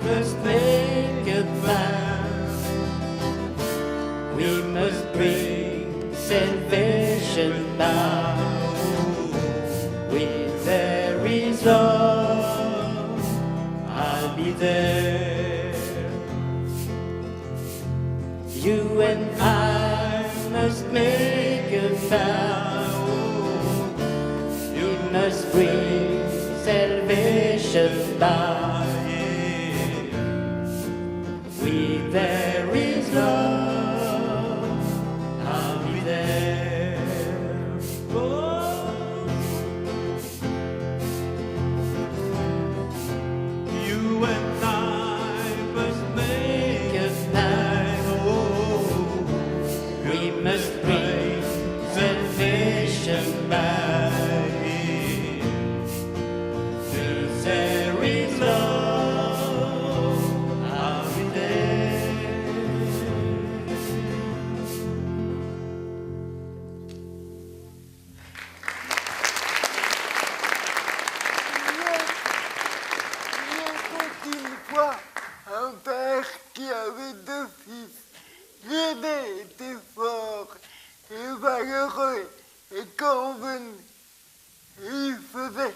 must make a vow. We must bring salvation now. With their resolve, I'll be there. You and I must make a vow. You must bring salvation now. With there is love, I'll be there. Oh. You and I must make a vow. We must bring salvation back. If there is love, I'll be there. Il était une fois un père qui avait deux fils. L'aîné était fort et valeureux et convenu. Il faisait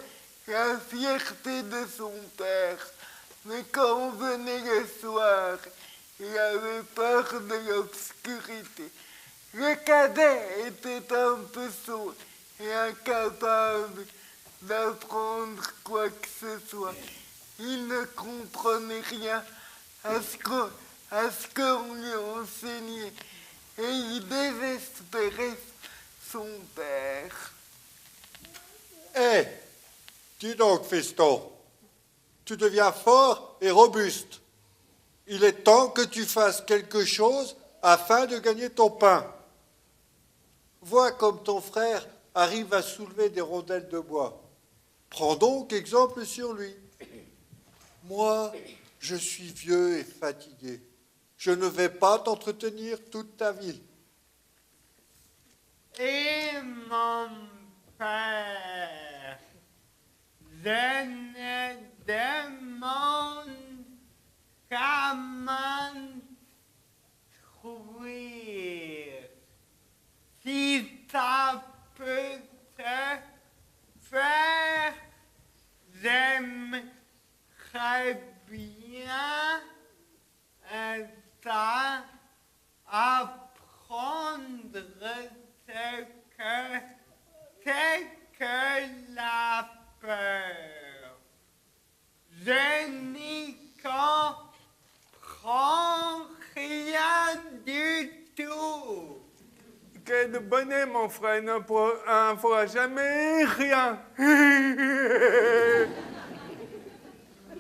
la fierté de son père. Mais quand venait le soir, il avait peur de l'obscurité. Le cadet était un peu sourd et incapable d'apprendre quoi que ce soit. Il ne comprenait rien à ce qu'on lui enseignait et il désespérait son père. Hé, dis donc, fiston, tu deviens fort et robuste. Il est temps que tu fasses quelque chose afin de gagner ton pain. Vois comme ton frère arrive à soulever des rondelles de bois. Prends donc exemple sur lui. Moi, je suis vieux et fatigué. Je ne vais pas t'entretenir toute ta vie. Et mon père, je ne demande qu'à m'instruire. Si ça peut te faire, j'aimerais bien ça, apprendre c'est que la peur. Je n'y comprends rien du tout. Quel bonnet, mon frère, ne fera jamais rien.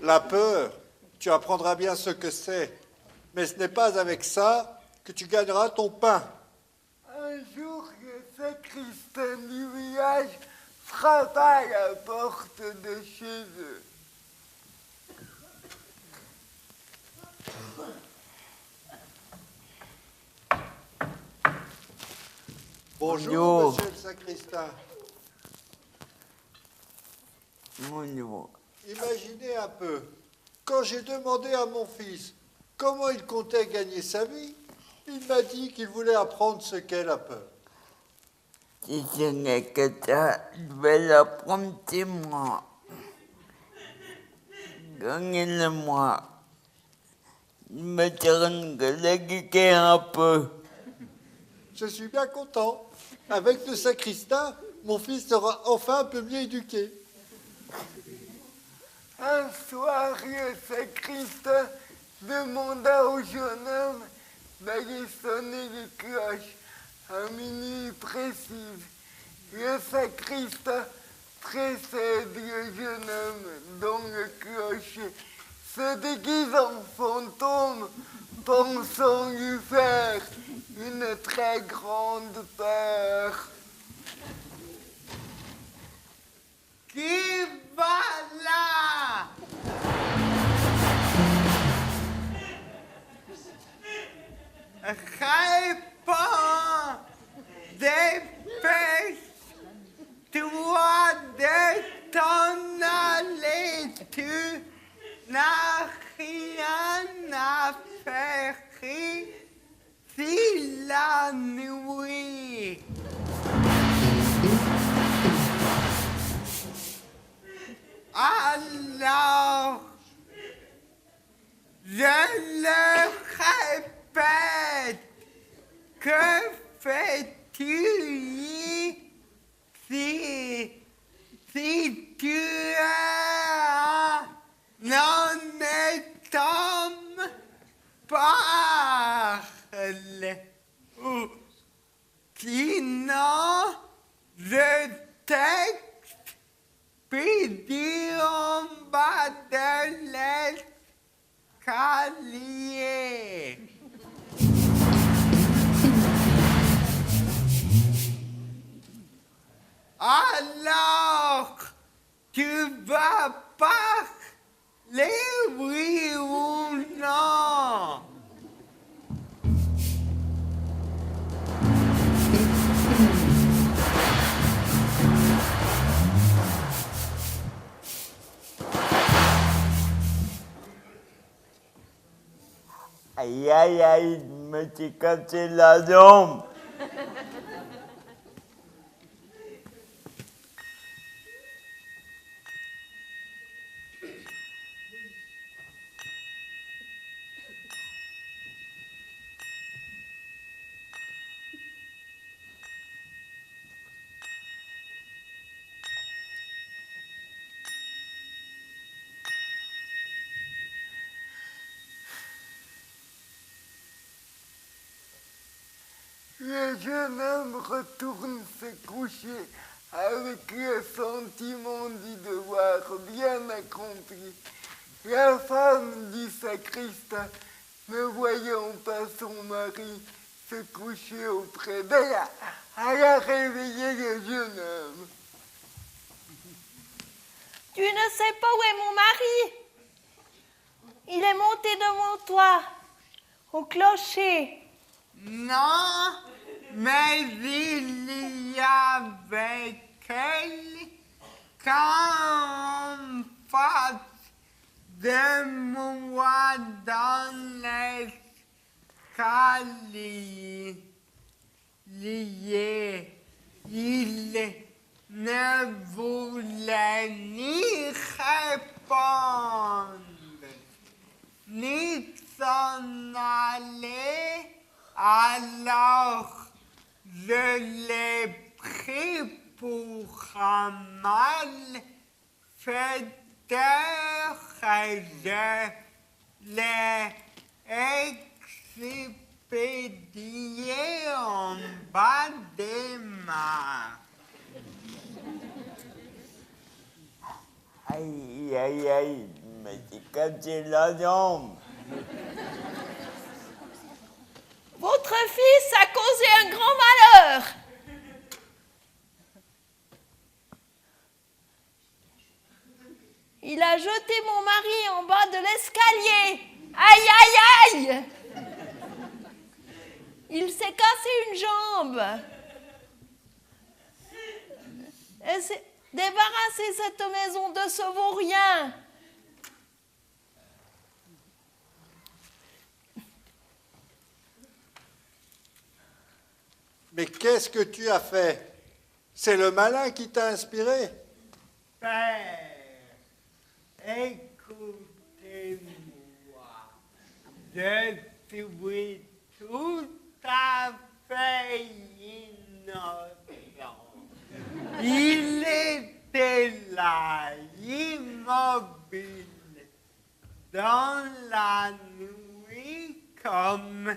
La peur, tu apprendras bien ce que c'est. Mais ce n'est pas avec ça que tu gagneras ton pain. Un jour, le sacristain du village frappa à la porte de chez eux. Bonjour, monsieur le sacristain. Bonjour. Imaginez un peu, quand j'ai demandé à mon fils comment il comptait gagner sa vie, il m'a dit qu'il voulait apprendre ce qu'est la peur. Si ce n'est que ça, je vais l'apprendre chez moi. Gagnez-le-moi. Il me donne que l'éduquer un peu. Je suis bien content. Avec le sacristain, mon fils sera enfin un peu mieux éduqué. Un soir, le sacristain demanda au jeune homme d'aller sonner les cloches à minuit précis. Le sacristain précède le jeune homme dans le clocher, se déguise en fantôme, pensant lui faire une très grande peur. Qui va là? Réponds, dépêche-toi de t'en aller, tu n'as rien préféré, c'est la nuit. Alors, je le répète, que fais-tu si tu es un honnête homme? Parle. Sinon, je texte pédé en bas de l'escalier. Alors, tu vas parler, oui ou non? Aïe, aïe, aïe, je me suis cassé la jambe. Le jeune homme retourne se coucher avec le sentiment du devoir bien accompli. La femme du sacristain, ne voyant pas son mari se coucher auprès d'elle, elle a réveillé le jeune homme. Tu ne sais pas où est mon mari? Il est monté devant toi, au clocher. Non, mais il y avait quelqu'un en face de moi dans l'escalier. Il ne voulait ni répondre, ni s'en aller. Alors, je l'ai pris pour un malfaiteur et je l'ai expédié en bas des mains. Aïe, aïe, aïe, je me suis cassé la jambe. Votre fils a causé un grand malheur. Il a jeté mon mari en bas de l'escalier. Aïe, aïe, aïe! Il s'est cassé une jambe. Et s'est débarrassé cette maison de ce vaurien. Mais qu'est-ce que tu as fait? C'est le malin qui t'a inspiré? Père, écoutez-moi. Je suis tout à fait innocent. Il était là, immobile, dans la nuit, comme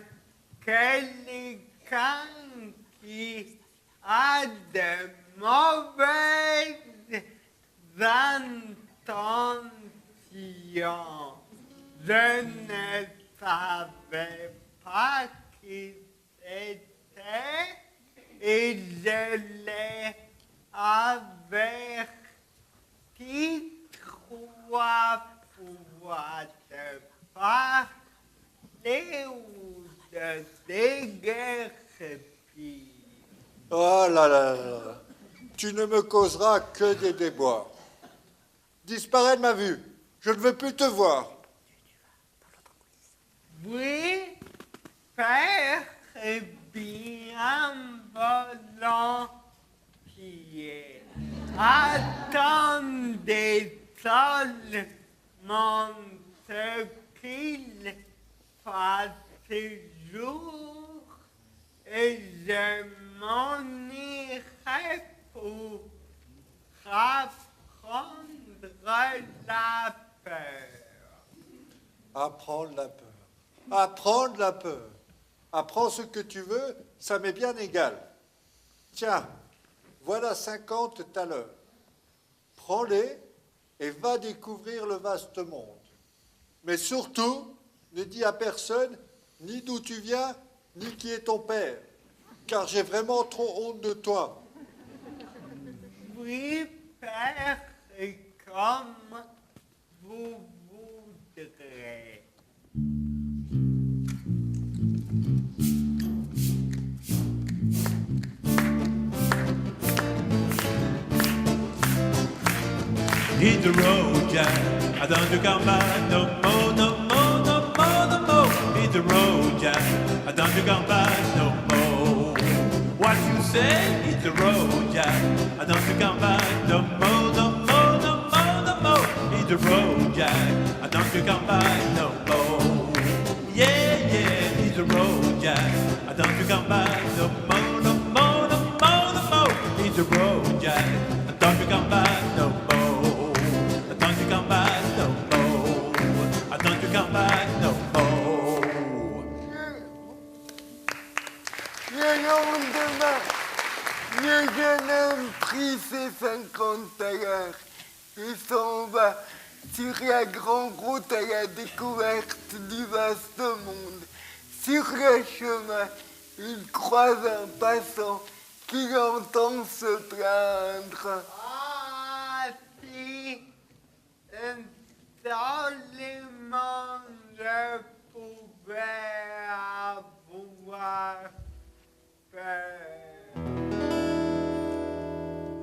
quelqu'un qui a de mauvaises intentions. Je ne savais pas qui c'était et je l'ai averti 3 fois de parler ou de déguerpir. Oh là là là là. Tu ne me causeras que des déboires. Disparais de ma vue. Je ne veux plus te voir. Oui, père est bien volontiers. Attendez seulement ce qu'il fasse jour et je m'en irai pour apprendre la peur. Apprendre la peur. Apprendre la peur. Apprends ce que tu veux, ça m'est bien égal. Tiens, voilà 50 talents. Prends-les et va découvrir le vaste monde. Mais surtout, ne dis à personne ni d'où tu viens, ni qui est ton père, car j'ai vraiment trop honte de toi. Oui, père, et comme vous voudrez. Hit the road, Jack. I don't you come back no more, no more, no more, no more. Hit the road, Jack. I don't you come back no more. What you say? Hit the road, Jack. I don't you come back no more, no more, no more, no more. Hit the road, Jack. I don't you come back no more. Yeah, yeah, hit the road, Jack. I don't you come back no more, no more, no more, no more. Hit the road, Jack. I don't you come back no more. Don't you come back no more. Don't you come back no more. Le lendemain, le jeune homme prit ses 50 talents et s'en va sur la grande route à la découverte du vaste monde. Sur le chemin, il croise un passant qui l'entend se plaindre. Ah, si, seulement je pouvais avoir peur.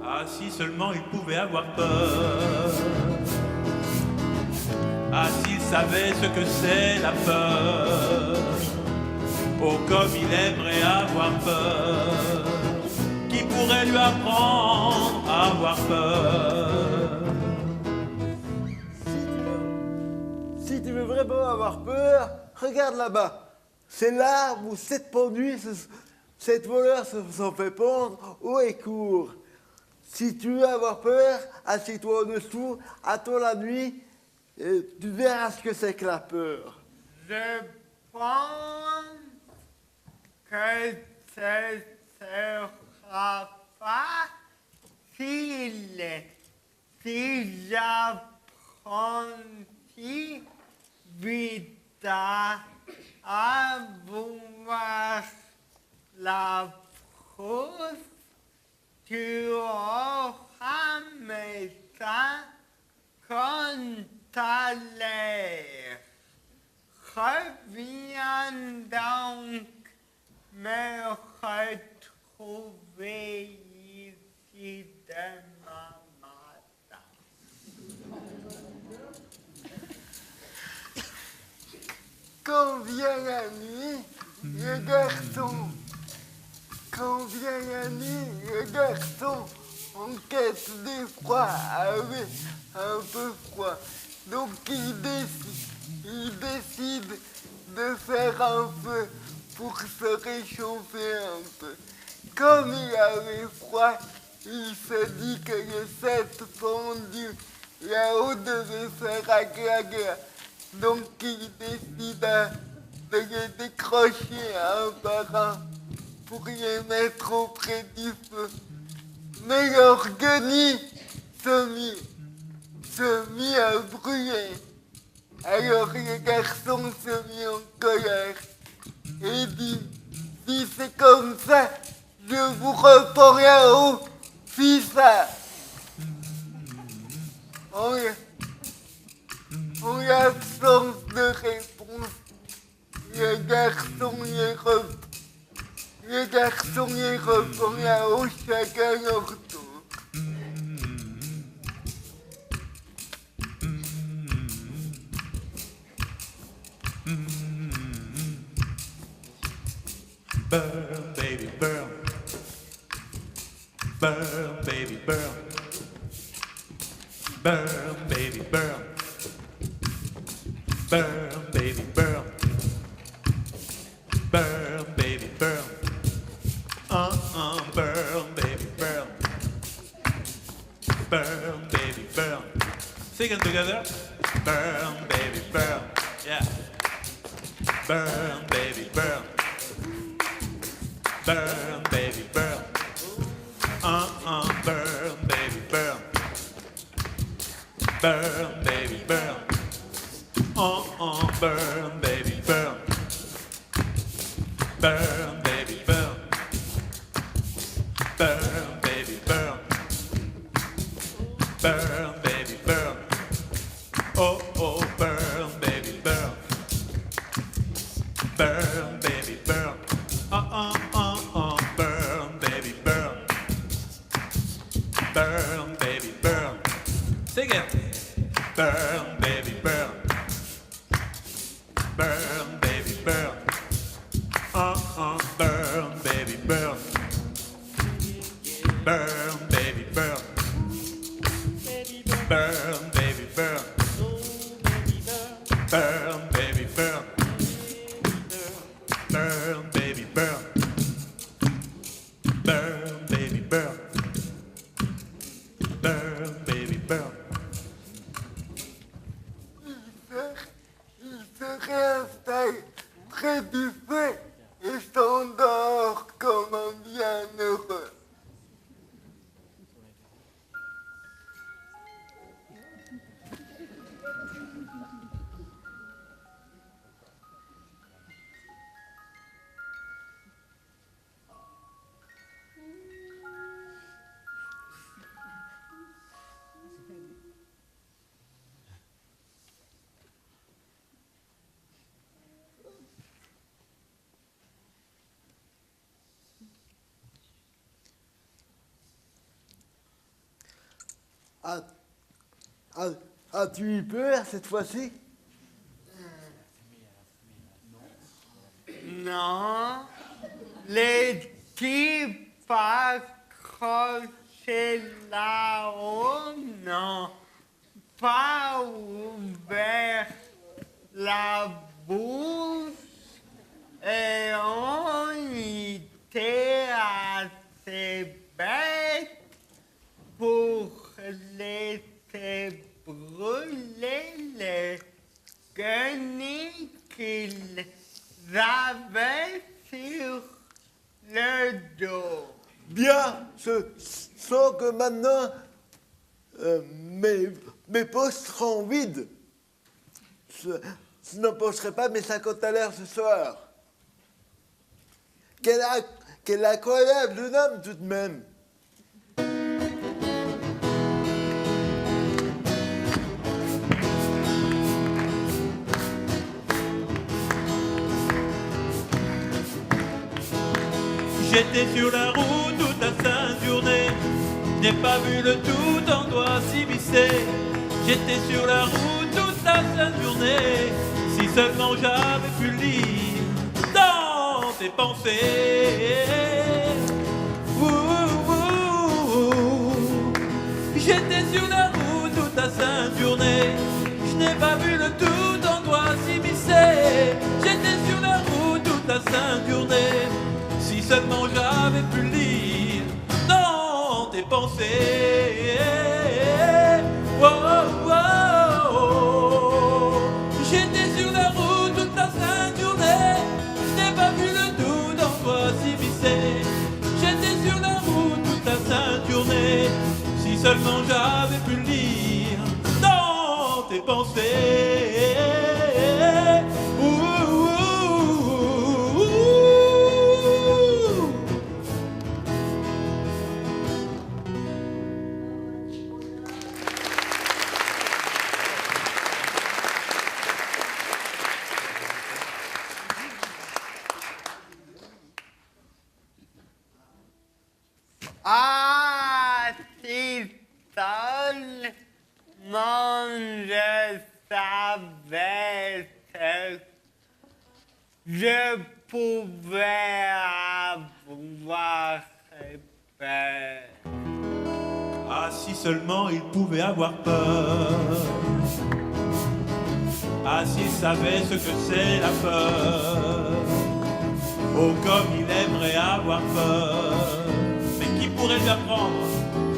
Ah, si seulement il pouvait avoir peur. Ah, s'il savait ce que c'est la peur. Oh, comme il aimerait avoir peur. Qui pourrait lui apprendre à avoir peur? Si tu veux vraiment avoir peur, regarde là-bas. C'est l'arbre où cette pendule, cette voleur s'en fait pendre haut et court. Si tu veux avoir peur, assieds-toi en dessous, attends la nuit, et tu verras ce que c'est que la peur. Je pense que ce sera facile si j'apprendis vite à avoir la frousse. Tu auras mes seins quand t'as l'air. Reviens donc me retrouver ici demain matin. Quand vient la nuit, le garçon. Quand vient la nuit, le garçon, en quête d'effroi, avait un peu froid. Donc il décide de faire un feu pour se réchauffer un peu. Comme il avait froid, il se dit que les 7 pendus là-haut devaient faire agréable. Donc il décida de les décrocher un par un pour les mettre auprès du feu. Mais leur guenille se mit à brûler. Alors le garçon se mit en colère et dit: si c'est comme ça, je vous repends là-haut, fils. En l'absence de réponse, le garçon les repond là-haut, chacun leur tour. Burn, baby, burn. Burn, baby, burn. Burn, baby, burn. Burn, baby, burn. Burn, baby, burn. Burn, baby, burn. Burn, baby, burn. Sing it together. Burn, baby, burn. Yeah. Burn, baby, burn. Burn, baby, burn. Burn, baby, burn. Burn, baby, burn. Burn, baby, burn. Burn, baby, burn. Burn, baby, burn. Burn, baby, burn. Oh, oh, burn, baby, burn. Burn, baby, burn. Burn, baby, burn. Burn, baby, burn. Sing it. Burn, baby, burn. Burn, baby, burn. Burn, baby, burn. Burn, baby, burn. Burn, baby, burn. Burn, baby, burn. Burn, baby, burn. Burn, baby, burn. Burn, baby, burn. Il se réinstalle près du feu et s'endort comme un bienheureux. As-tu eu peur cette fois-ci? Non, les types accrochés là-haut, non, pas ouvert la bouche et on était assez bêtes pour laisser brûler les guenilles qu'ils avaient sur le dos. Bien, ce sont que maintenant mes poches seront vides. Je n'empocherai pas mes 50 à l'heure ce soir. Quel incroyable jeune homme tout de même. J'étais sur la route toute la sainte journée. Je n'ai pas vu le tout en doigt s'immiscer. J'étais sur la route toute la sainte journée. Si seulement j'avais pu lire dans tes pensées. J'étais sur la route toute la sainte journée. Je n'ai pas vu le tout en doigt s'immiscer. J'étais sur la route toute la sainte journée. Si seulement j'avais pu lire dans tes pensées. Oh, oh, oh. J'étais sur la route toute la sainte journée. Je n'ai pas vu le tout dans toi s'immiscer. J'étais sur la route toute la sainte journée. Si seulement j'avais pu lire dans tes pensées. Ah, si seul je savais ce je pouvais avoir peur. Ah, si seulement il pouvait avoir peur. Ah, s'il savait ce que c'est la peur. Oh, comme il aimerait avoir peur. Mais qui pourrait lui apprendre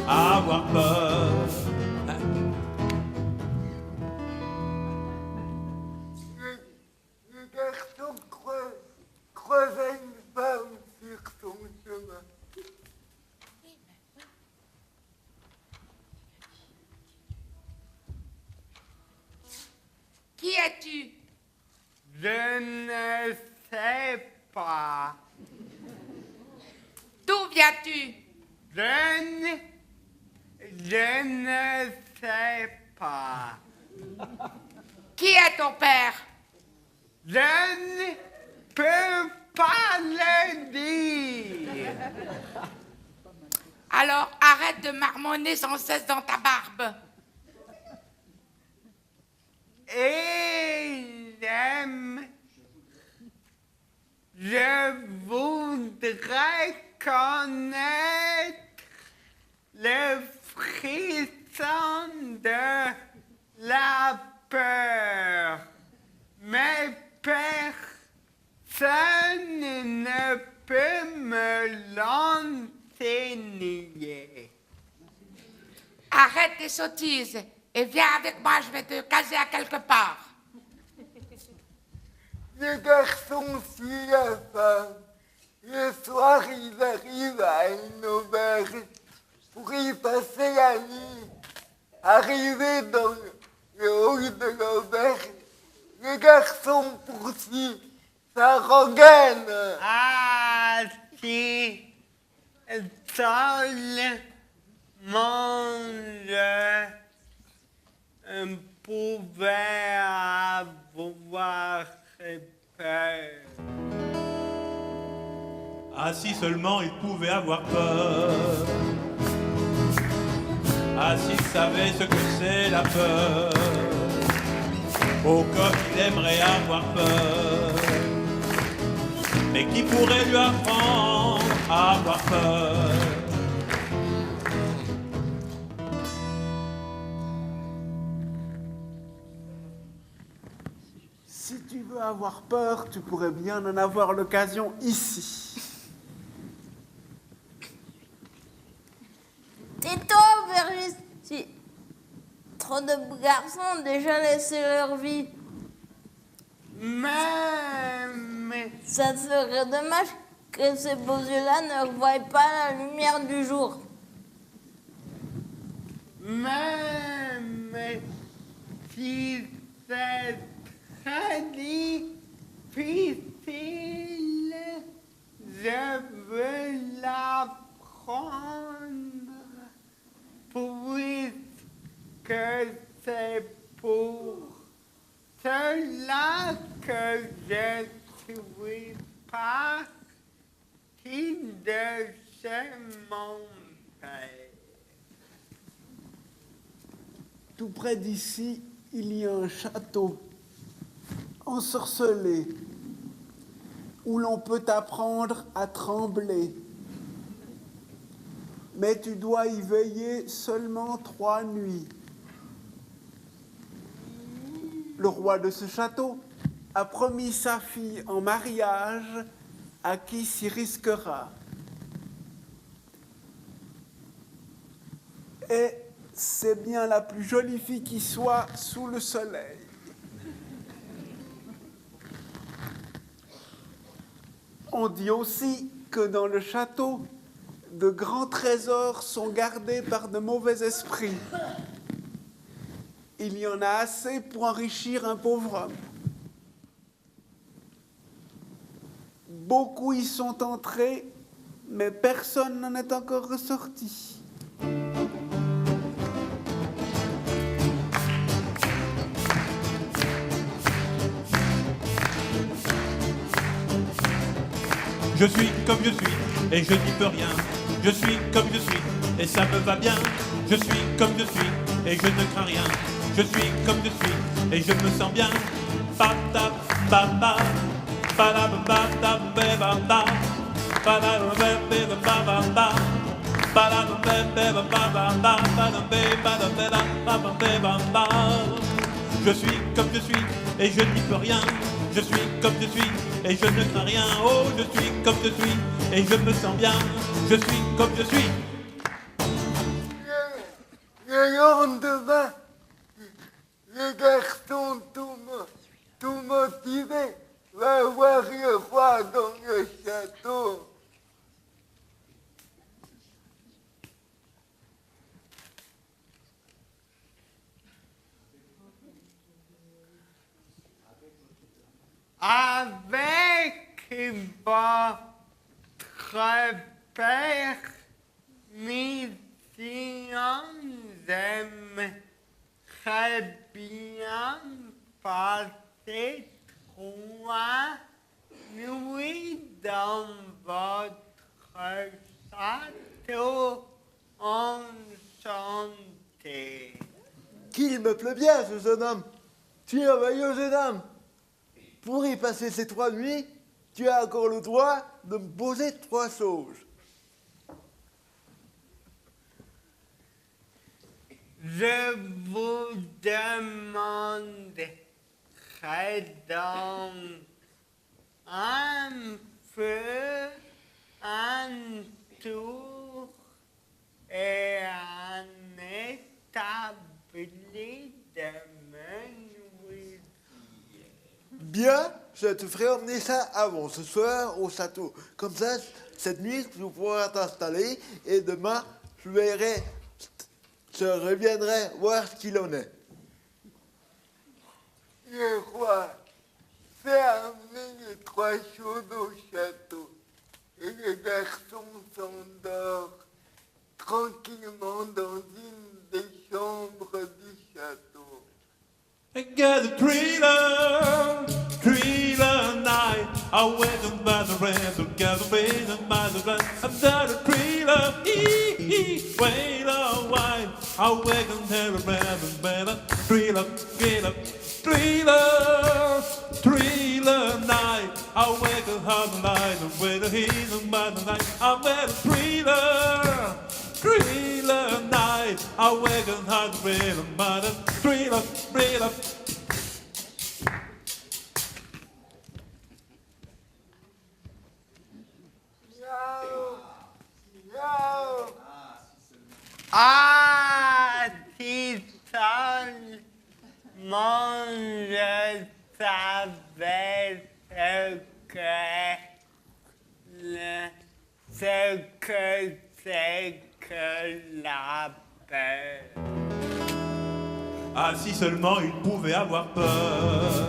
à avoir peur? Le garçon croisait une femme sur son chemin. Qui es-tu? Je ne sais pas. D'où viens-tu? Je ne sais pas. Qui est ton père? Je ne peux pas le dire. Alors arrête de marmonner sans cesse dans ta barbe. Et j'aime. Je voudrais connaître le frisson de la peur. Mais personne ne peut me l'enseigner. Arrête tes sottises et viens avec moi, je vais te caser à quelque part. Le garçon suit la femme. Le soir, ils arrivent à une auberge pour y passer la nuit. Arrivé dans le hall de l'auberge, le garçon poursuit sa rengaine. Ah, si seul monde pouvait avoir peur. Ah, si seulement il pouvait avoir peur. Ah, s'il savait ce que c'est la peur. Oh, comme il aimerait avoir peur. Mais qui pourrait lui apprendre à avoir peur? Si tu veux avoir peur, tu pourrais bien en avoir l'occasion ici. Tais-toi, aubergiste. Si trop de garçons ont déjà laissé leur vie. Mais Ça serait dommage que ces beaux yeux-là ne voient pas la lumière du jour. même si c'est très difficile, je veux l'apprendre puisque c'est pour cela que je suis parti de chez mon père. Tout près d'ici, il y a un château ensorcelé où l'on peut apprendre à trembler. Mais tu dois y veiller seulement 3 nuits. Le roi de ce château a promis sa fille en mariage à qui s'y risquera. Et c'est bien la plus jolie fille qui soit sous le soleil. On dit aussi que dans le château, de grands trésors sont gardés par de mauvais esprits. Il y en a assez pour enrichir un pauvre homme. Beaucoup y sont entrés, mais personne n'en est encore ressorti. Je suis comme je suis et je n'y peux rien. Je suis comme je suis et ça me va bien. Je suis comme je suis et je ne crains rien. Je suis comme je suis et je me sens bien. Pa ta pa pa Je suis comme je suis et je n'y peux rien. Je suis comme je suis et je ne crains rien. Oh, je suis comme je suis et je me sens bien. Je suis comme je suis. Le lendemain, le garçon tout motivé va voir le roi dans le château. Avec votre père, mission j'aimerais bien passer 3 nuits dans votre château enchanté. Qu'il me plaît bien, ce jeune homme. Tu es un vaillant jeune homme. Pour y passer ces 3 nuits, tu as encore le droit de me poser 3 choses. Je vous demanderai donc un feu, un tour et un établi de menuisier. Bien, je te ferai emmener ça avant, ce soir, au château. Comme ça, cette nuit, tu pourras t'installer et demain, je reviendrai voir ce qu'il en est. Le roi fait amener les 3 choses au château et le garçon s'endort tranquillement dans une des chambres du château. I get a thriller night. I wake up by the rain, together with the mother. I've got a thriller, wait a while. I wake up there, better, thriller night. I wake up half the light, and with the heat and by the night. I'm at a thriller night. I wake up half the rhythm, but a thriller. Ah, si seulement je savais ce que c'est que la peur. Ah, si seulement il pouvait avoir peur.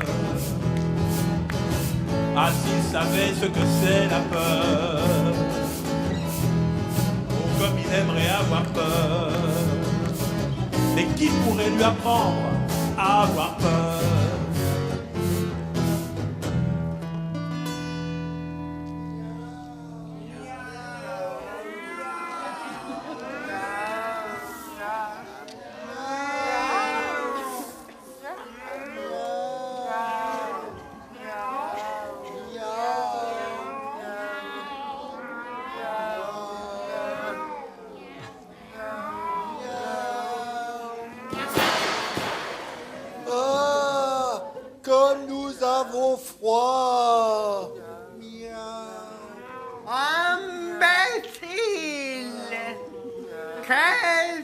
Ah, s'il savait ce que c'est la peur. Oh, comme il aimerait avoir peur. Mais qui pourrait lui apprendre à avoir peur? Ah, comme nous avons froid. Imbécile! Qu'est-ce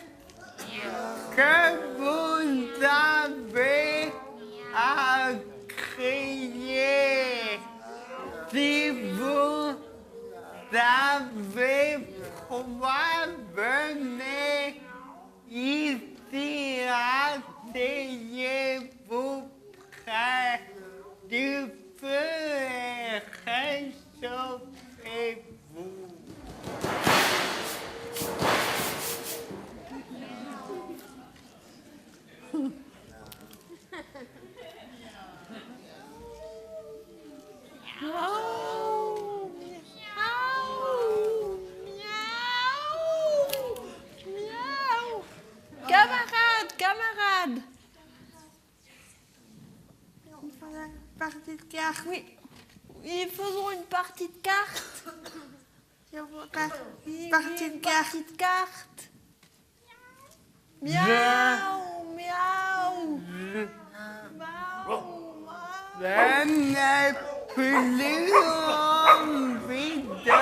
que vous avez à crier? Si vous avez froid, venez ici, asseyez-vous près du feu et réchauffez-vous. Miaou, miaou, miaou. Camarade. On va la partie de carte. Oui. Oui, faisons une partie de cartes. Oui, Partie une de cartes. partie de cartes. Miaou, miaou. Miaou, miaou. Je n'ai plus envie de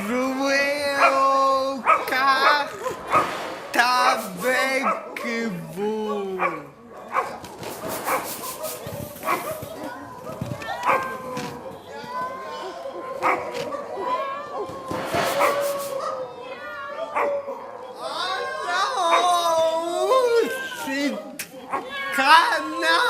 jouer aux cartes avec vous. Oh, c'est canaille!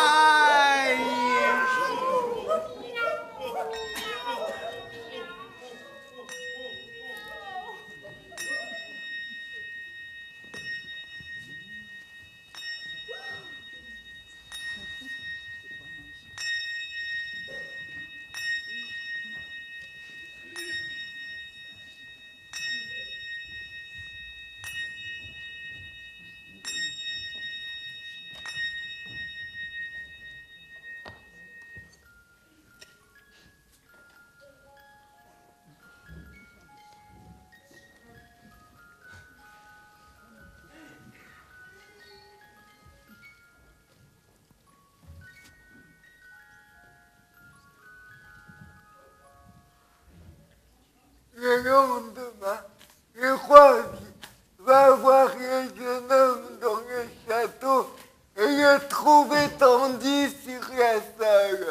Le lendemain, le roi va voir le jeune homme dans le château et le trouve étendu sur la salle.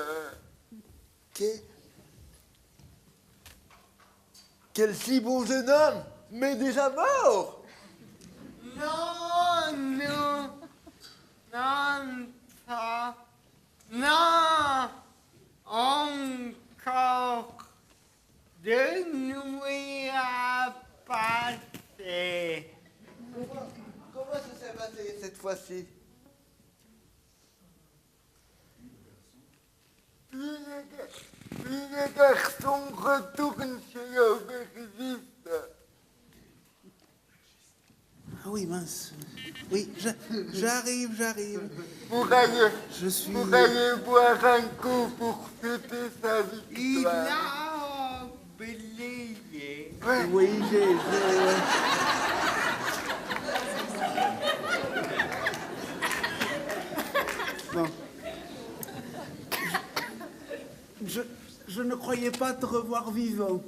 Quel si beau jeune homme, mais déjà mort. Non, non, non, pas, non, encore de nuit à passer. Comment ça s'est passé cette fois-ci? Puis le garçon retourne chez l'aubergiste. Ah oui, mince. Oui, j'arrive. Pour aller Je suis... boire un coup pour fêter sa Il victoire. a oublié. Ouais. Oui, j'ai... Bon. Je ne croyais pas te revoir vivant.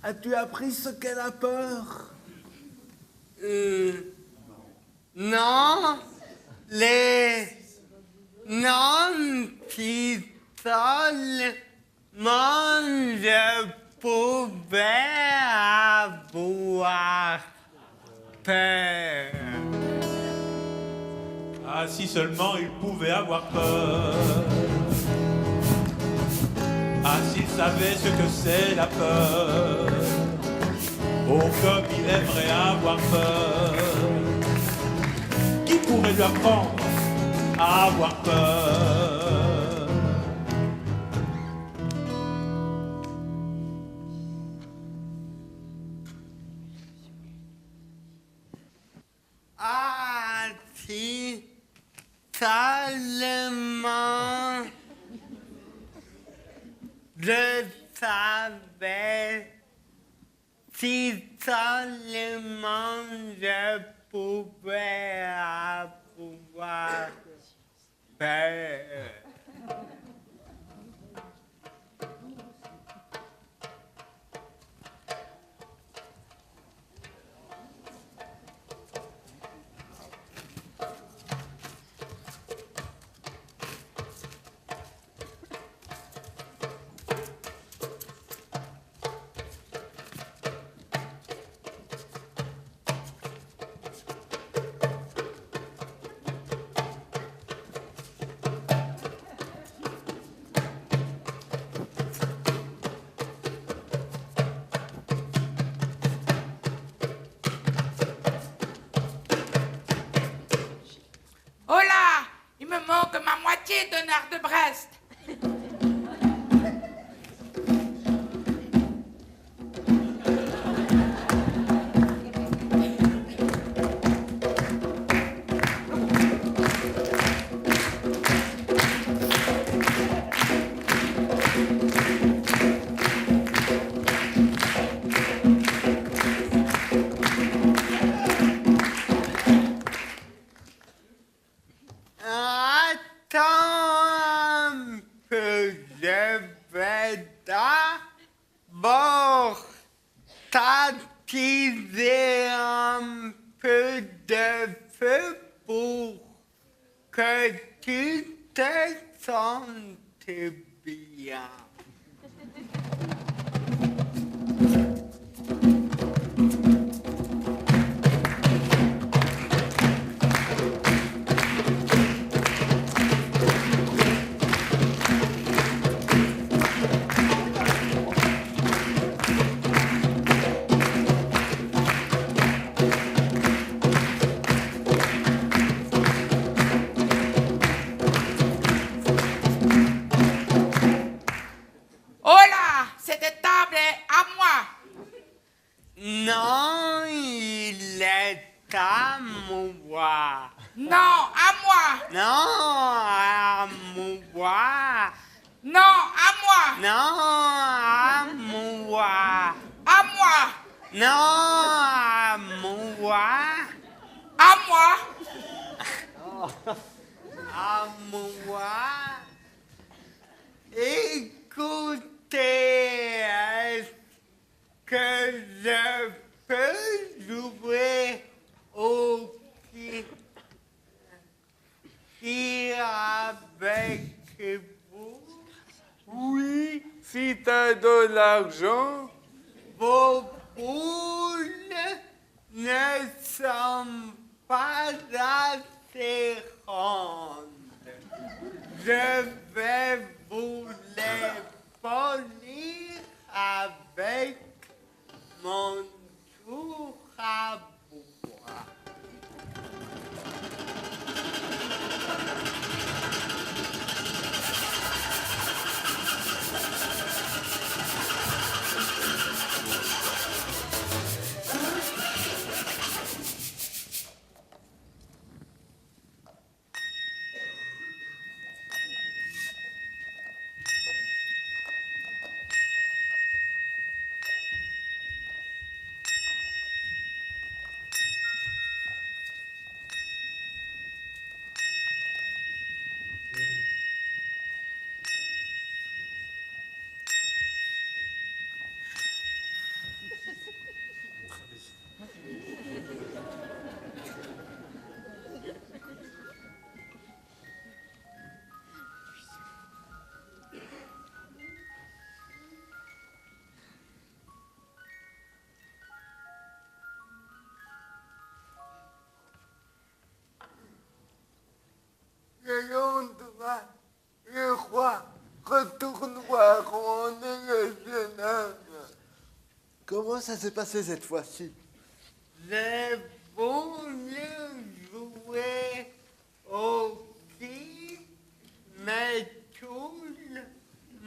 As-tu appris ce qu'est la peur? Non, les non qui seulement je pouvais avoir peur. Ah, si seulement il pouvait avoir peur. Ah, s'il savait ce que c'est la peur. Oh, comme il aimerait avoir peur. Qui pourrait lui apprendre à avoir peur? Ah, si seulement je savais, si seulement je pouvais avoir peur. Oh là, il me manque ma moitié d'honneur de Brest. un peu, je vais d'abord t'attiser un peu de feu pour que tu te sentes bien. Oh là, cette table est à moi. Non, il est à moi. Non, à moi. Non, à moi. Non, à moi. Non, à moi. À moi. Non, à moi. À moi. À moi. Écoutez, est-ce que je peux jouer au qui avec vous? Oui, si t'as de l'argent. Vos poules ne sont pas assez rondes. Je vais vous les polir avec mon tour à bois. Le lendemain, le roi retourne voir Ron et le jeune homme. Comment ça s'est passé cette fois-ci? J'ai voulu jouer au qui, mais tout le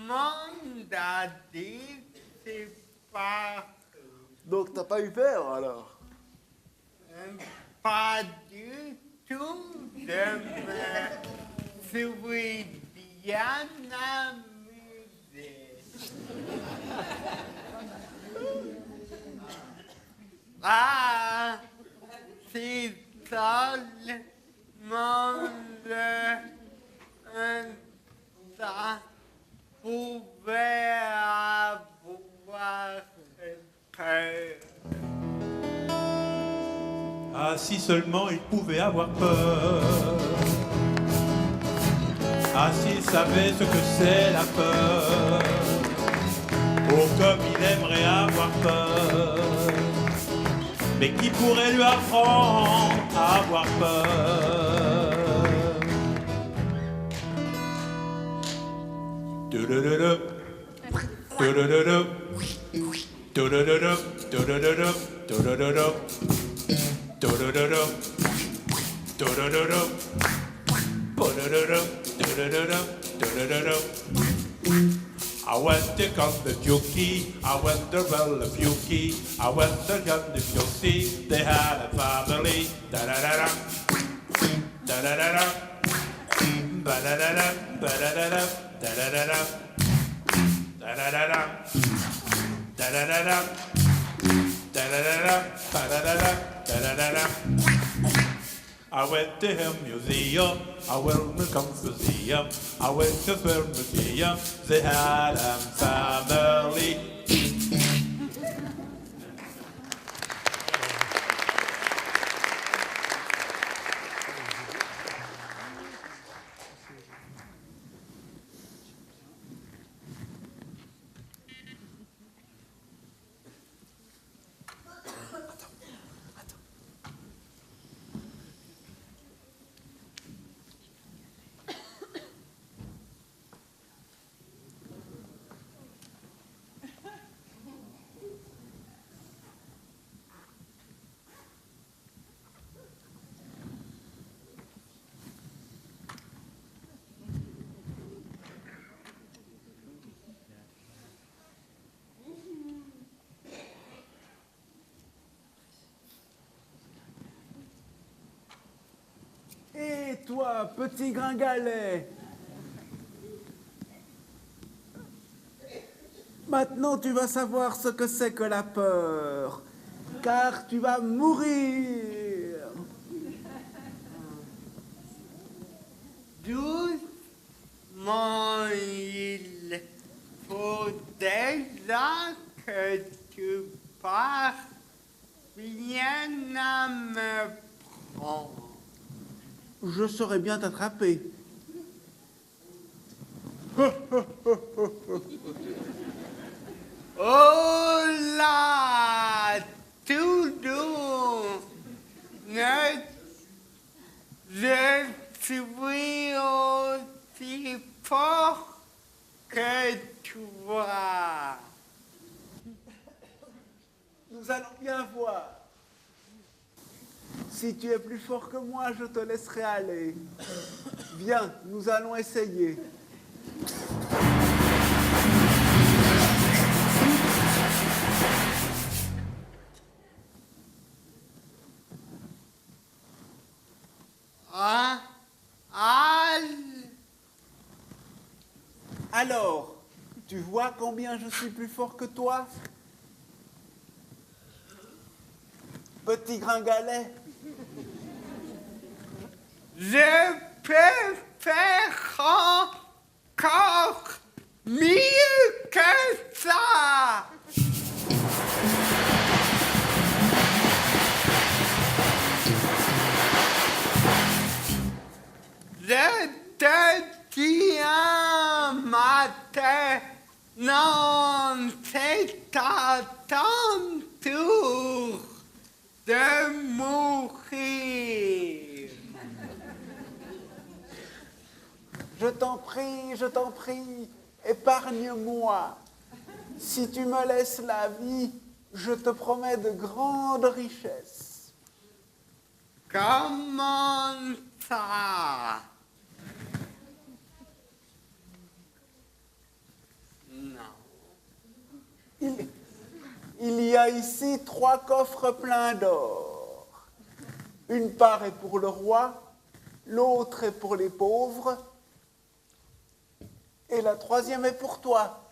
monde a dit c'est pas, Donc t'as pas eu peur alors? pas du tout. Je me suis bien amusé. Ah, si seulement ça pouvait avoir peur. Ah, si seulement il pouvait avoir peur. Ah, s'il savait ce que c'est la peur. Oh, comme il aimerait avoir peur. Mais qui pourrait lui apprendre à avoir peur? Tudududum. Tudududum. Tudududum. Tudududum. Tudududum. Tudududum. Tudududum. Tudududum. Tudududum. Tudududum. I went to come the Yuki, I went to well the Yuki, I went to come the Yuki, they had a family, da-da-da-da, da-da-da-da, ba-da-da-da, ba-da-da-da, da-da-da-da, da-da-da-da, da-da-da-da, da-da-da-da, ba-da-da-da, da-da-da-da. I I went to a museum, a welcome museum. I went to the museum, they had family. Et toi, petit gringalet, maintenant tu vas savoir ce que c'est que la peur, car tu vas mourir. Doucement, il faut déjà que tu pars bien à me prendre. Je saurais bien t'attraper. Oh là, tout doux, je suis aussi fort que toi. Nous allons bien voir. Si tu es plus fort que moi, je te laisserai aller. Viens, nous allons essayer. Ah, Alors, tu vois combien je suis plus fort que toi? Petit gringalet. je peux faire encore mieux que ça. Je te tiens ma tête. Non, c'est à ton tour de mourir. Je t'en prie, épargne-moi. Si tu me laisses la vie, je te promets de grandes richesses. Comment ça? Non. Il y a ici 3 coffres pleins d'or. Une part est pour le roi, l'autre est pour les pauvres, et la 3e est pour toi.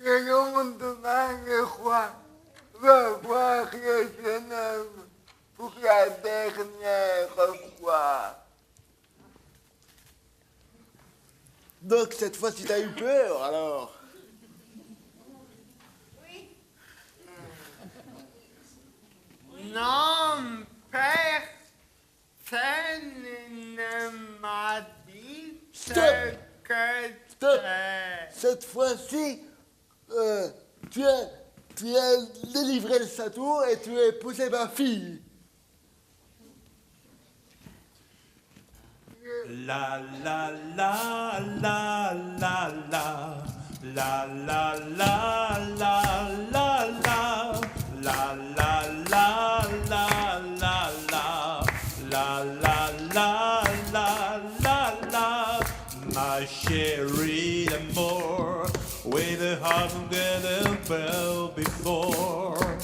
Le lendemain, le roi va voir le jeune homme pour la dernière fois. Donc cette fois-ci, t'as eu peur, alors? Non, personne ne m'a dit ce que Stop. c'est. Cette fois-ci, tu as délivré le château et tu as épousé ma fille. La la la la la la. La la la la la la. La la la la la la. La la la la la la. My chérie d'amour, with a heart together fell before.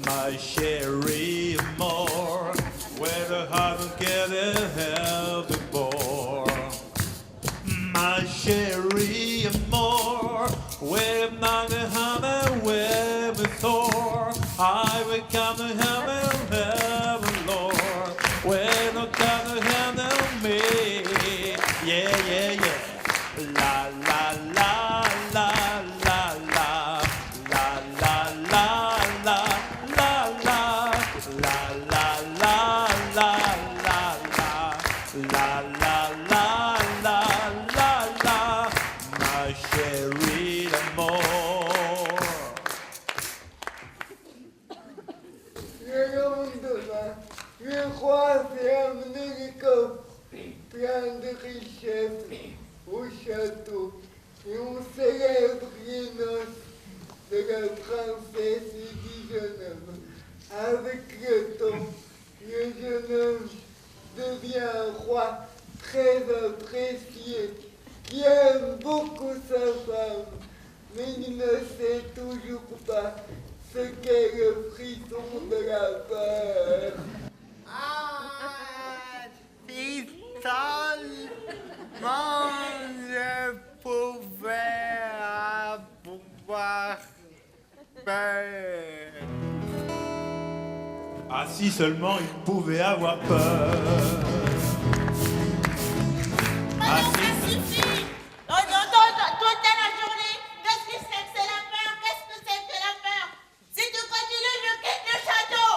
My chérie amour, with a heart together held before. My chérie amour, with my hammer, with a Thor, I will come to heaven, heaven, Lord. When I come to heaven, me, yeah, yeah, yeah. La la la la la la, la la la la la la, la la la la la la, la la la la la, ma chérie d'amour. Le lendemain, le roi fait amener les coffres pleins de richesses au château et on célèbre les noces de la princesse et du jeune homme. Avec le temps, le jeune homme devient un roi très apprécié qui aime beaucoup sa femme, mais il ne sait toujours pas ce qu'est le frisson de la peur. Ah, si seulement je pouvais avoir peur. Ah, si seulement il pouvait avoir peur. Ah, si. suffit. Toute la journée, qu'est-ce que c'est que la peur? Qu'est-ce que c'est que la peur? Si tu continues, je quitte le château.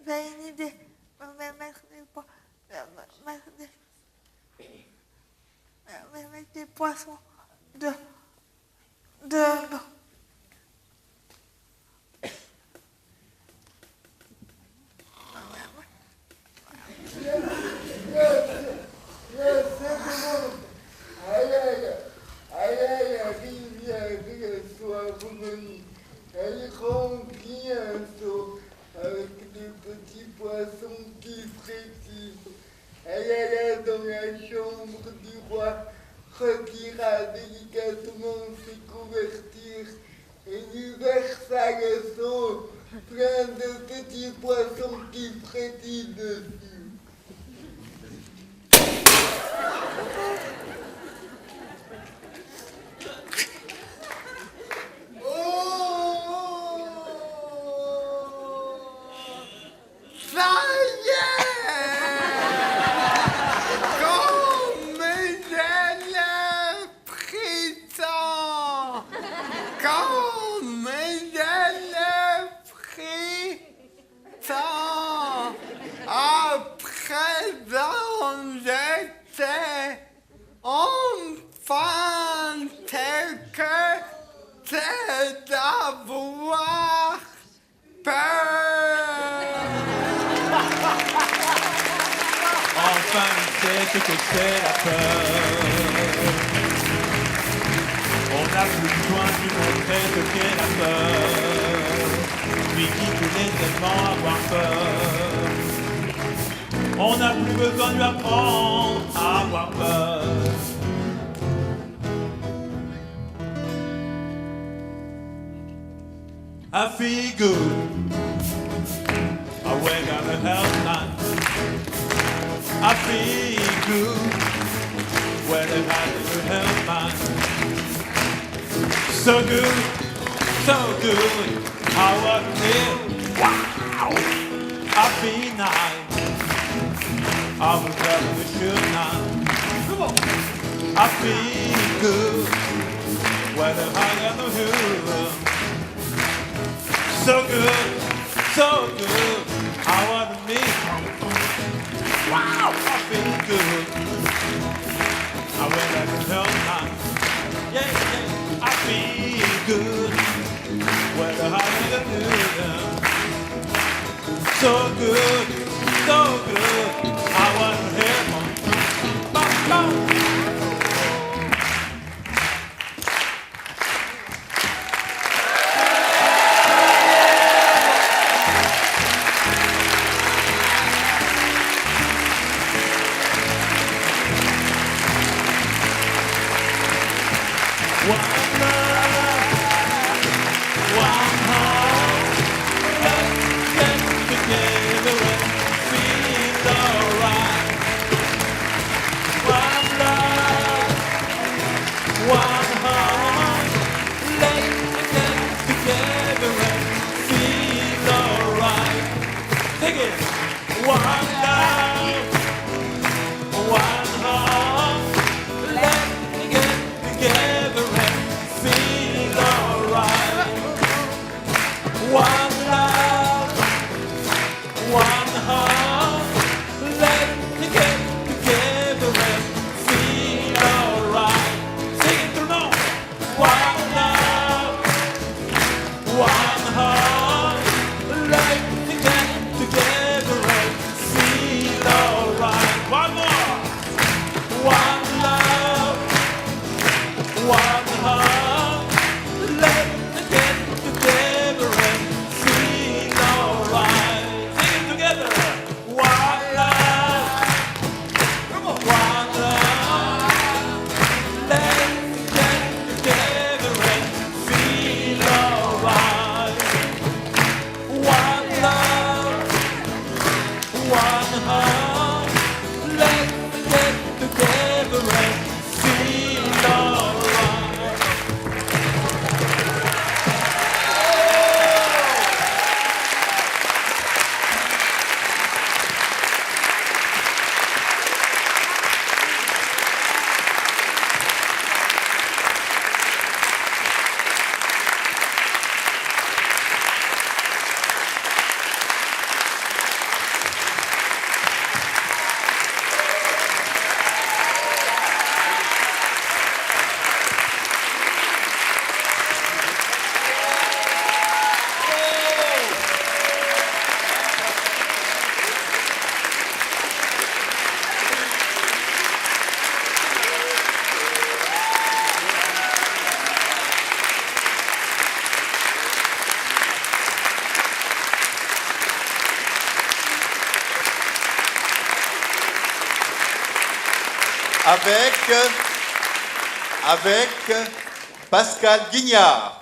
J'ai une idée. Mettre des poissons de la rivière soit revenue. Elle remplit un seau avec des petits poissons qui frétillent. Elle alla dans la chambre du roi, retira délicatement ses couvertures et lui versa le seau plein de petits poissons qui frétillent dessus. Ça y est! Comme j'ai le frisson! Comme j'ai le frisson! À présent, je sais enfin ce que c'est d'avoir peur! Enfin, il sait ce que c'est la peur. On n'a plus besoin de lui montrer ce qu'est la peur. Lui qui voulait tellement avoir peur. On n'a plus besoin de lui apprendre à avoir peur. I feel good. I wake up and help night. I feel good when I have to help mine. So good, how I feel. Wow! I feel nice. I was glad we should not. Come on. I feel good What am I gonna do? So good, so good. I wanna meet. Wow, I feel good. I went back and held my. Yeah, yeah, I feel good. What am I gonna do? So good, so good. I wanna hear more. Bum, bum. avec Pascal Guignard,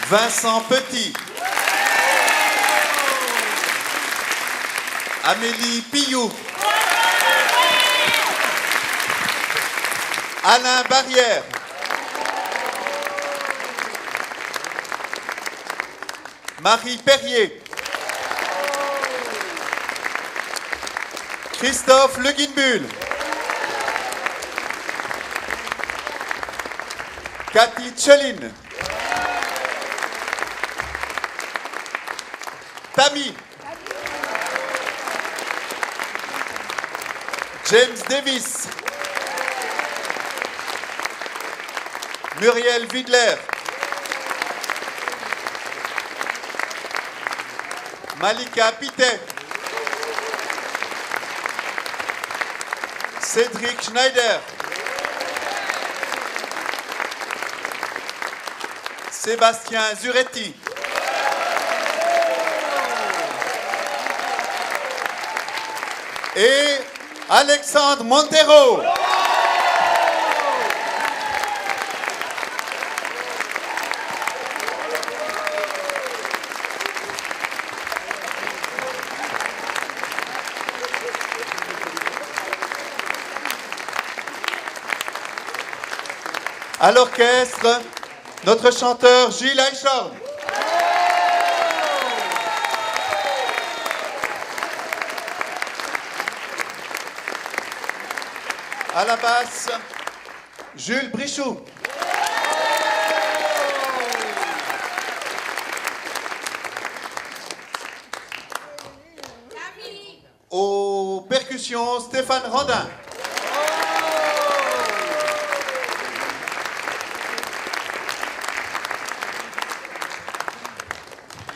Vincent Petit, Amélie Pillou, Alain Barrière, Marie Perrier, Christophe Le Guinbull, Cathy Tcheline, Tammy, James Davis, Muriel Widler, Malika Pité, Cédric Schneider, Sébastien Zuretti, et Alexandre Montero. À l'orchestre, notre chanteur Gilles Eichhorn. À la basse, Jules Brichoux. Aux percussions, Stéphane Randin.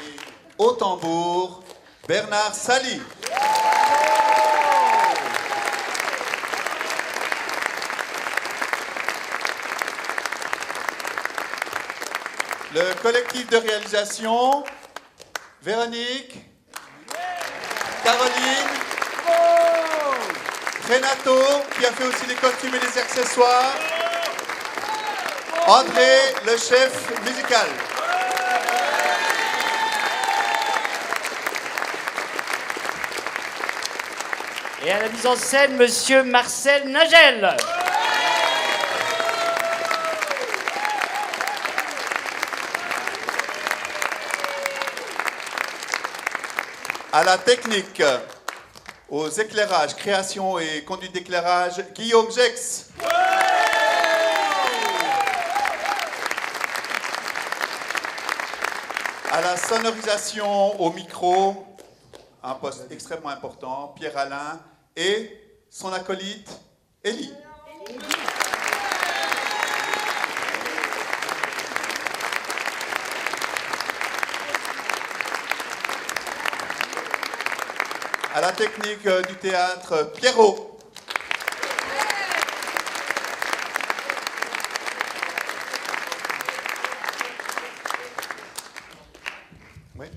Et au tambour, Bernard Sali. Le collectif de réalisation, Véronique, Caroline, Renato, qui a fait aussi les costumes et les accessoires, André, le chef musical. Et à la mise en scène, monsieur Marcel Nagel. À la technique, aux éclairages, création et conduite d'éclairage, Guillaume Gex. À la sonorisation, au micro, un poste extrêmement important, Pierre Alain et son acolyte, Élie. À la technique du théâtre, Pierrot. Oui,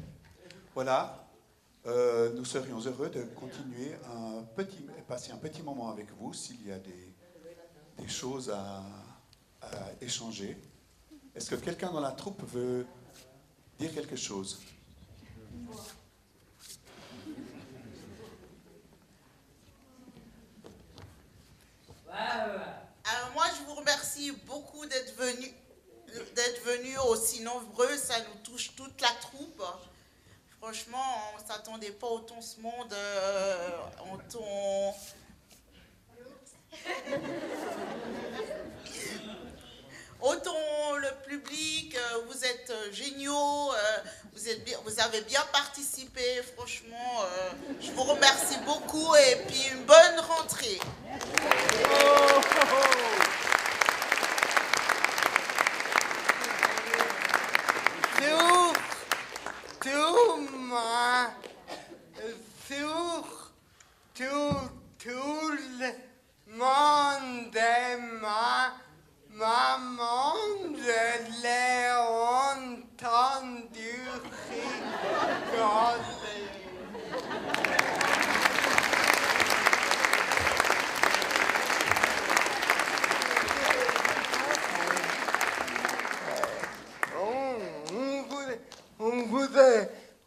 voilà. Nous serions heureux de continuer passer un petit moment avec vous s'il y a des choses à échanger. Est-ce que quelqu'un dans la troupe veut dire quelque chose ? Alors moi, je vous remercie beaucoup d'être venus aussi nombreux. Ça nous touche toute la troupe. Franchement, on ne s'attendait pas autant ce monde, autant le public. Vous êtes géniaux. Vous avez bien participé. Franchement, je vous remercie beaucoup et puis une bonne rentrée. Tout le monde aima maman, je l'ai entendu rigoler.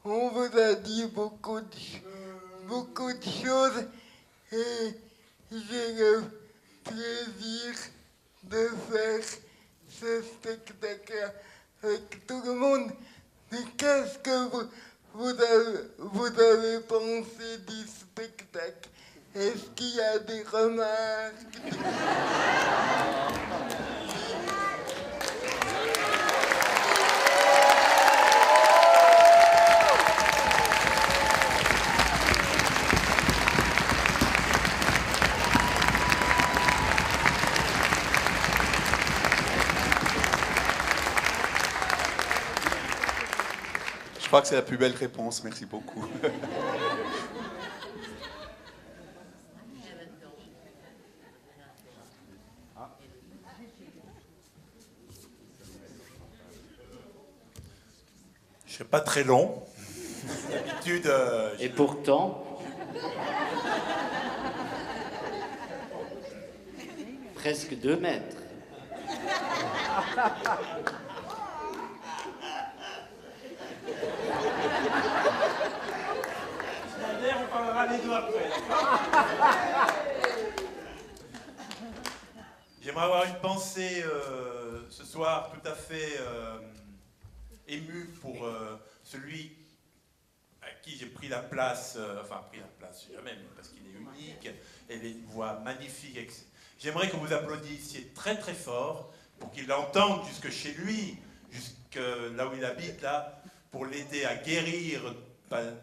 On vous a dit beaucoup de choses et j'ai le plaisir de faire ce spectacle avec tout le monde. Mais qu'est-ce que vous avez pensé du spectacle? Est-ce qu'il y a des remarques? Je crois que c'est la plus belle réponse. Merci beaucoup. Je ne serai pas très long. D'habitude. Et pourtant. Presque 2 mètres. On parlera les deux après. J'aimerais avoir une pensée ce soir tout à fait émue pour celui à qui j'ai pris la place, jamais, parce qu'il est unique, et les voix magnifiques. J'aimerais que vous applaudissiez très très fort pour qu'il l'entende jusque chez lui, jusque là où il habite, là, pour l'aider à guérir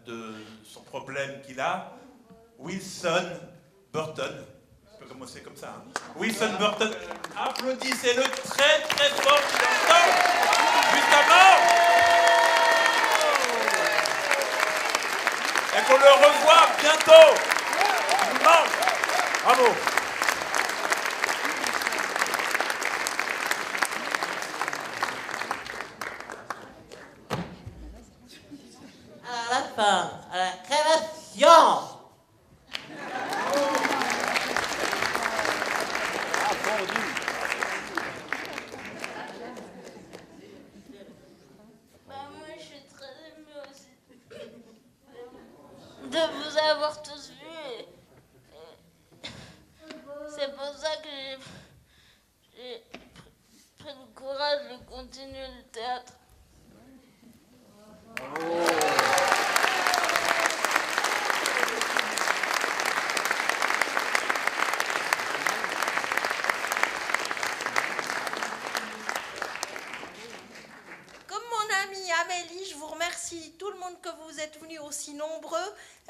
de son problème qu'il a. Wilson Burton. Je peux commencer comme ça. Hein. Wilson Burton. Applaudissez-le très très fort qu'il entende jusqu'à et qu'on le revoit bientôt. Il nous manque. Bravo. À la fin, à la création. Moi, je suis très émue aussi de vous avoir tous vus. C'est pour ça que j'ai pris le courage de continuer le théâtre. Comme mon amie Amélie, je vous remercie tout le monde que vous êtes venus aussi nombreux.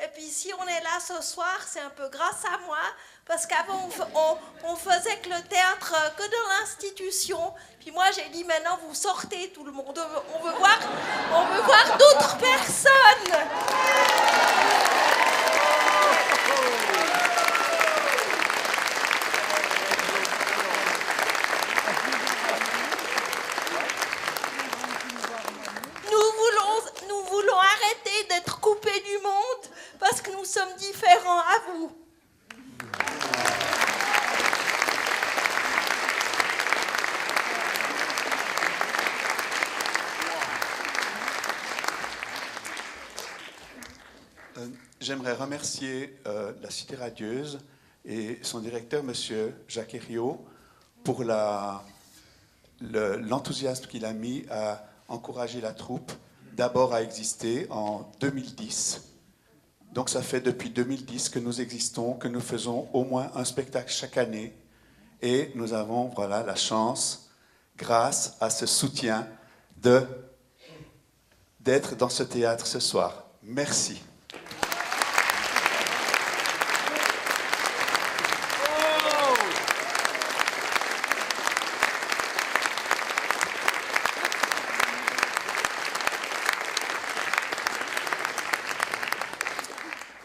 Et puis si on est là ce soir, c'est un peu grâce à moi, parce qu'avant on faisait que le théâtre que dans l'institution. Puis moi j'ai dit maintenant vous sortez tout le monde, on veut voir d'autres personnes. Nous voulons arrêter d'être coupés du monde parce que nous sommes différents à vous. J'aimerais remercier la Cité radieuse et son directeur, M. Jacques Herriot, pour l'enthousiasme qu'il a mis à encourager la troupe, d'abord à exister en 2010. Donc ça fait depuis 2010 que nous existons, que nous faisons au moins un spectacle chaque année. Et nous avons voilà, la chance, grâce à ce soutien, d'être dans ce théâtre ce soir. Merci.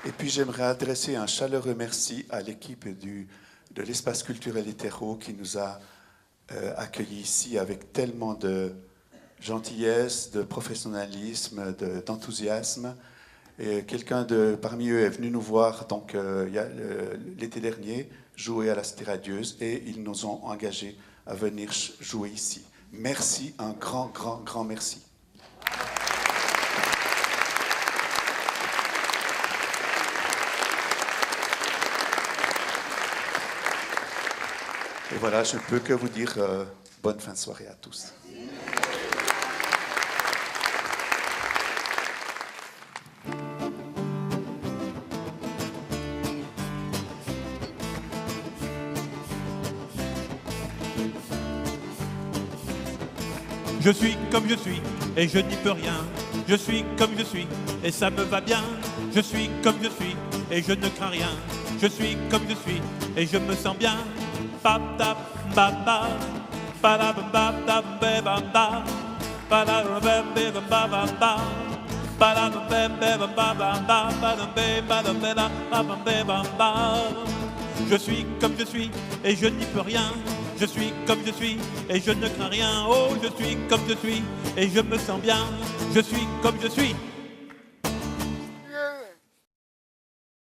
Et puis j'aimerais adresser un chaleureux merci à l'équipe de l'espace culturel hétéro qui nous a accueillis ici avec tellement de gentillesse, de professionnalisme, d'enthousiasme. Et quelqu'un parmi eux est venu nous voir donc, l'été dernier, jouer à la Cité radieuse, et ils nous ont engagés à venir jouer ici. Merci, un grand, grand, grand merci. Et voilà, je ne peux que vous dire bonne fin de soirée à tous. Je suis comme je suis et je n'y peux rien. Je suis comme je suis et ça me va bien. Je suis comme je suis et je ne crains rien. Je suis comme je suis et je me sens bien. Je suis comme je suis et je n'y peux rien. Je suis comme je suis et je ne crains rien. Oh, je suis comme je suis et je me sens bien. Je suis comme je suis.